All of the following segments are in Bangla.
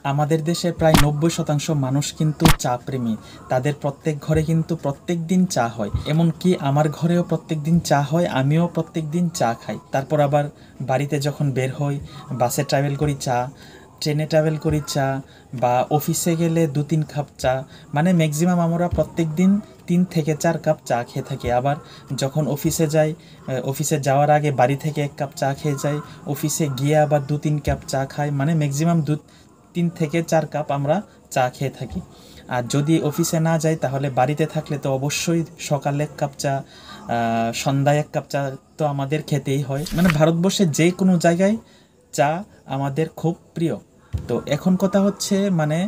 আমাদের দেশে প্রায় 90% মানুষ কিন্তু চা প্রেমী। তাদের প্রত্যেক ঘরে কিন্তু প্রত্যেক দিন চা হয়, এমনকি আমার ঘরেও প্রত্যেক দিন চা হয়, আমিও প্রত্যেক দিন চা খাই। তারপর আবার বাড়িতে যখন বের হই, বাসে ট্রাভেল করি চা, ট্রেনে ট্রাভেল করি চা, বা অফিসে গেলে 2-3 কাপ চা, মানে ম্যাক্সিমাম আমরা প্রত্যেক দিন 3 থেকে 4 কাপ চা খেয়ে থাকি। আবার যখন অফিসে যাই, অফিসে যাওয়ার আগে বাড়ি থেকে 1 কাপ চা খেয়ে যাই, অফিসে গিয়ে আবার 2-3 কাপ চা খাই, মানে ম্যাক্সিমাম 3 থেকে 4 কাপ আমরা চা খেয়ে থাকি। আর যদি অফিসে না যাই তাহলে বাড়িতে থাকলে তো অবশ্যই সকালে 1 কাপ চা, সন্ধ্যায় 1 কাপ চা তো আমাদের খেতেই হয়। মানে ভারতবর্ষের যে কোনো জায়গায় চা আমাদের খুব প্রিয়। তো এখন কথা হচ্ছে মানে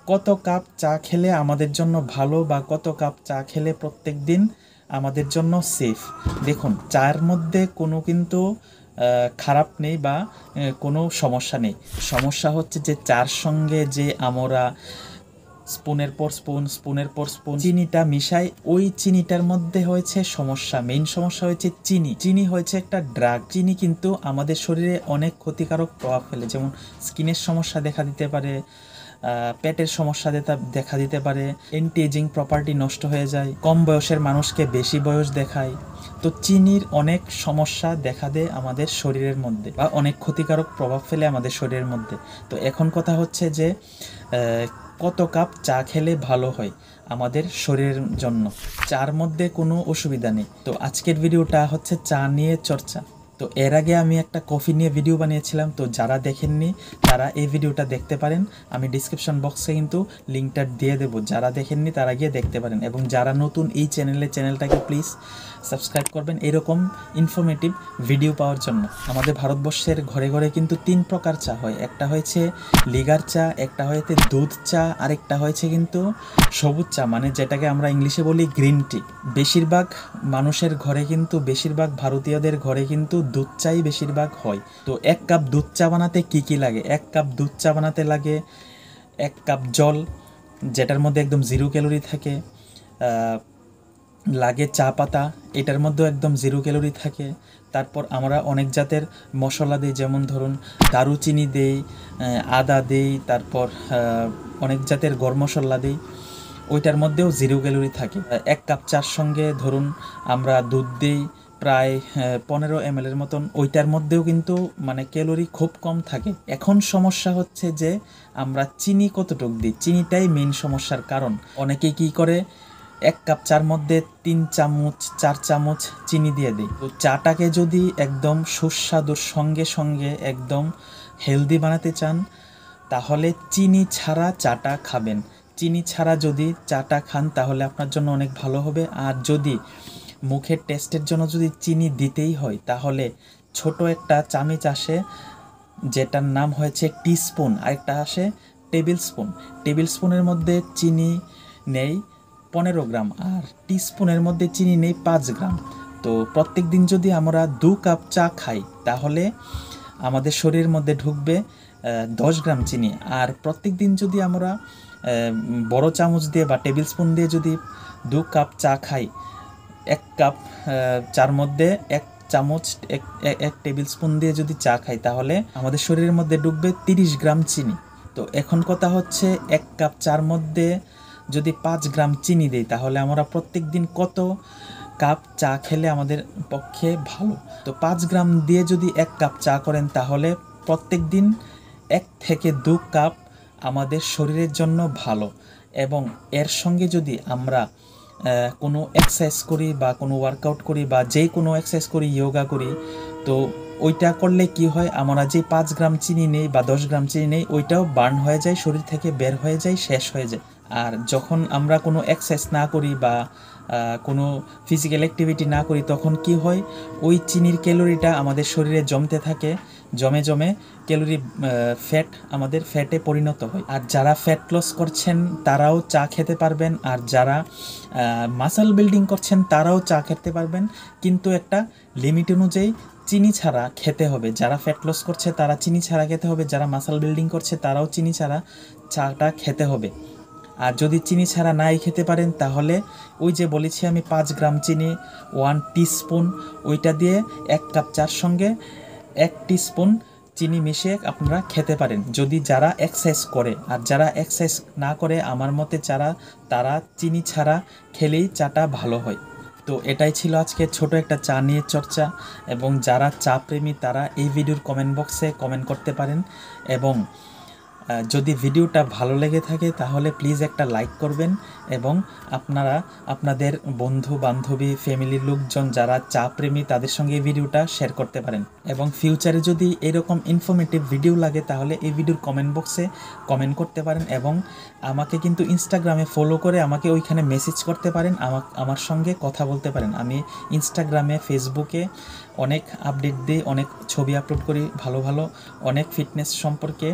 কত কাপ চা খেলে আমাদের জন্য ভালো, বা কত কাপ চা খেলে প্রত্যেক দিন আমাদের জন্য সেফ। দেখুন, চায়ের মধ্যে কোনো কিন্তু খারাপ নেই বা কোনো সমস্যা নেই। সমস্যা হচ্ছে যে চার সঙ্গে যে আমরা স্পুনের পর স্পুন চিনিটা মিশাই, ওই চিনিটার মধ্যে হয়েছে সমস্যা। মেইন সমস্যা হয়েছে চিনি হয়েছে একটা ড্রাগ। চিনি কিন্তু আমাদের শরীরে অনেক ক্ষতিকারক প্রভাব ফেলে, যেমন স্কিনের সমস্যা দেখা দিতে পারে, পেটের সমস্যা দেখা দিতে পারে, অ্যান্টি এজিং প্রপার্টি নষ্ট হয়ে যায়, কম বয়সের মানুষকে বেশি বয়স দেখায়। তো চিনির অনেক সমস্যা দেখা দেয় আমাদের শরীরের মধ্যে, বা অনেক ক্ষতিকারক প্রভাব ফেলে আমাদের শরীরের মধ্যে। তো এখন কথা হচ্ছে যে কত কাপ চা খেলে ভালো হয় আমাদের শরীরের জন্য। চার মধ্যে কোনো অসুবিধা নেই। তো আজকের ভিডিওটা হচ্ছে চা নিয়ে চর্চা। তো এর আগে আমি একটা কফি নিয়ে ভিডিও বানিয়েছিলাম, তো যারা দেখেননি তারা এই ভিডিওটা দেখতে পারেন। আমি ডিসক্রিপশন বক্সে কিন্তু লিঙ্কটা দিয়ে দেবো, যারা দেখেননি তারা গিয়ে দেখতে পারেন। এবং যারা নতুন এই চ্যানেলটাকে প্লিজ সাবস্ক্রাইব করবেন এরকম ইনফরমেটিভ ভিডিও পাওয়ার জন্য। আমাদের ভারতবর্ষের ঘরে ঘরে কিন্তু 3 প্রকার চা হয়। একটা হয়েছে লিগার চা, একটা হয়েছে দুধ চা, আরেকটা হয়েছে কিন্তু সবুজ চা, মানে যেটাকে আমরা ইংলিশে বলি গ্রিন টি। বেশিরভাগ মানুষের ঘরে কিন্তু, বেশিরভাগ ভারতীয়দের ঘরে কিন্তু দুধ চাই বেশিরভাগ হয়। তো 1 কাপ দুধ চা বানাতে কি লাগে? 1 কাপ দুধ চা বানাতে লাগে 1 কাপ জল, যেটার মধ্যে একদম 0 ক্যালোরি থাকে, লাগে চা পাতা, এটার মধ্যেও একদম 0 ক্যালোরি থাকে। তারপর আমরা অনেক জাতের মশলা দিই, যেমন ধরুন দারুচিনি দেই, আদা দেই, তারপর অনেক জাতের গরম মশলা দিই, ওইটার মধ্যেও 0 ক্যালোরি থাকে। 1 কাপ চার সঙ্গে ধরুন আমরা দুধ দিই প্রায় 15 ml এর মতন, ওইটার মধ্যেও কিন্তু মানে ক্যালোরি খুব কম থাকে। এখন সমস্যা হচ্ছে যে আমরা চিনি কতটুকু দিই, চিনিটাই মেইন সমস্যার কারণ। অনেকে কি করে 1 কাপ চার মধ্যে 3 চামচ 4 চামচ চিনি দিয়ে দিই। তো চাটাকে যদি একদম সুস্বাদুর সঙ্গে একদম হেলদি বানাতে চান তাহলে চিনি ছাড়া চাটা খাবেন। চিনি ছাড়া যদি চাটা খান তাহলে আপনার জন্য অনেক ভালো হবে। আর যদি মুখের টেস্টের জন্য যদি চিনি দিতেই হয় তাহলে ছোট একটা চামচ আসে, যেটার নাম হয়েছে টিস্পুন, আরেকটা আসে টেবিল স্পুনের মধ্যে চিনি নেই 15 গ্রাম, আর টিস্পুনের মধ্যে চিনি নেই 5 গ্রাম। তো প্রত্যেক দিন যদি আমরা 2 কাপ চা খাই তাহলে আমাদের শরীরের মধ্যে ঢুকবে 10 গ্রাম চিনি। আর প্রত্যেক দিন যদি আমরা বড় চামচ দিয়ে বা টেবিল স্পুন দিয়ে যদি 2 কাপ চা খাই, 1 কাপ চার মধ্যে 1 চামচ 1 টেবিল স্পুন দিয়ে যদি চা খাই তাহলে আমাদের শরীরের মধ্যে ঢুকবে 30 গ্রাম চিনি। তো এখন কথা হচ্ছে 1 কাপ চার মধ্যে যদি 5 গ্রাম চিনি দেই তাহলে আমরা প্রত্যেক দিন কত কাপ চা খেলে আমাদের পক্ষে ভালো। তো 5 গ্রাম দিয়ে যদি 1 কাপ চা করেন তাহলে প্রত্যেক দিন 1 থেকে 2 কাপ আমাদের শরীরের জন্য ভালো। এবং এর সঙ্গে যদি আমরা কোনো এক্সারসাইজ করি বা কোনো ওয়ার্কআউট করি বা যে কোনো এক্সারসাইজ করি, যোগা করি, তো ওইটা করলে কি হয়, আমরা যে 5 গ্রাম চিনি নেই বা 10 গ্রাম চিনি নেই ওইটাও বার্ন হয়ে যায়, শরীর থেকে বের হয়ে যায়, শেষ হয়ে যায়। আর যখন আমরা কোনো এক্সারসাইজ না করি বা কোনো ফিজিক্যাল অ্যাক্টিভিটি না করি তখন কি হয়, ওই চিনির ক্যালোরিটা আমাদের শরীরে জমতে থাকে, জমে ক্যালোরি ফ্যাট আমাদের ফ্যাটে পরিণত হয়। আর যারা ফ্যাট লস করছেন তারাও চা খেতে পারবেন, আর যারা মাসল বিল্ডিং করছেন তারাও চা খেতে পারবেন, কিন্তু একটা লিমিট অনুযায়ী চিনি ছাড়া খেতে হবে। যারা ফ্যাট লস করছে তারা চিনি ছাড়া খেতে হবে, যারা মাসল বিল্ডিং করছে তারাও চিনি ছাড়া চাটা খেতে হবে। আর যদি চিনি ছাড়া নাই খেতে পারেন তাহলে ওই যে বলেছি আমি 5 গ্রাম চিনি 1 টিস্পুন, ওইটা দিয়ে 1 কাপ চার সঙ্গে 1 টিস্পুন চিনি মিশিয়ে আপনারা খেতে পারেন যদি যারা এক্সারসাইজ করে। আর যারা এক্সারসাইজ না করে আমার মতে তারা চিনি ছাড়া খেলেই চাটা ভালো হয়। তো এটাই ছিল আজকে ছোট একটা চা নিয়ে চর্চা। এবং যারা চা প্রেমী তারা এই ভিডিওর কমেন্ট বক্সে কমেন্ট করতে পারেন। এবং যদি ভিডিওটা ভালো লেগে থাকে তাহলে প্লিজ একটা লাইক করবেন এবং আপনারা আপনাদের বন্ধু বান্ধবী ফ্যামিলির লোকজন যারা চা প্রেমী তাদের সঙ্গে এই ভিডিওটা শেয়ার করতে পারেন। এবং ফিউচারে যদি এরকম ইনফরমেটিভ ভিডিও লাগে তাহলে এই ভিডিওর কমেন্ট বক্সে কমেন্ট করতে পারেন। এবং আমাকে কিন্তু ইনস্টাগ্রামে ফলো করে আমাকে ওইখানে মেসেজ করতে পারেন, আমার সঙ্গে কথা বলতে পারেন। আমি ইনস্টাগ্রামে ফেসবুকে অনেক আপডেট দিই, অনেক ছবি আপলোড করি, ভালো ভালো অনেক ফিটনেস সম্পর্কে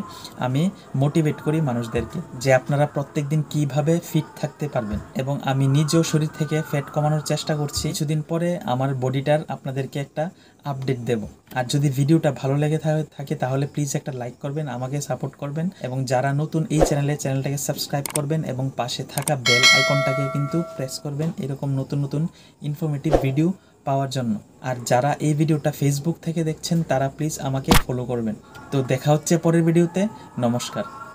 আমি মোটিভেট করি মানুষদেরকে যে আপনারা প্রত্যেক দিন কীভাবে ফিট থাকতে পারবেন। এবং আমি নিজেও শরীর থেকে ফ্যাট কমানোর চেষ্টা করছি। কিছুদিন পরে আমার বডিটার আপনাদেরকে একটা আপডেট দেব। আর যদি ভিডিওটা ভালো লেগে থাকে তাহলে প্লিজ একটা লাইক করবেন, আমাকে সাপোর্ট করবেন। এবং যারা নতুন এই চ্যানেলটাকে সাবস্ক্রাইব করবেন এবং পাশে থাকা বেল আইকনটাকে কিন্তু প্রেস করবেন এরকম নতুন নতুন ইনফরমেটিভ ভিডিও পাওয়ার জন্য। আর যারা এই ভিডিওটা ফেসবুক থেকে দেখছেন তারা প্লিজ আমাকে ফলো করবেন। তো দেখা হচ্ছে পরের ভিডিওতে। নমস্কার।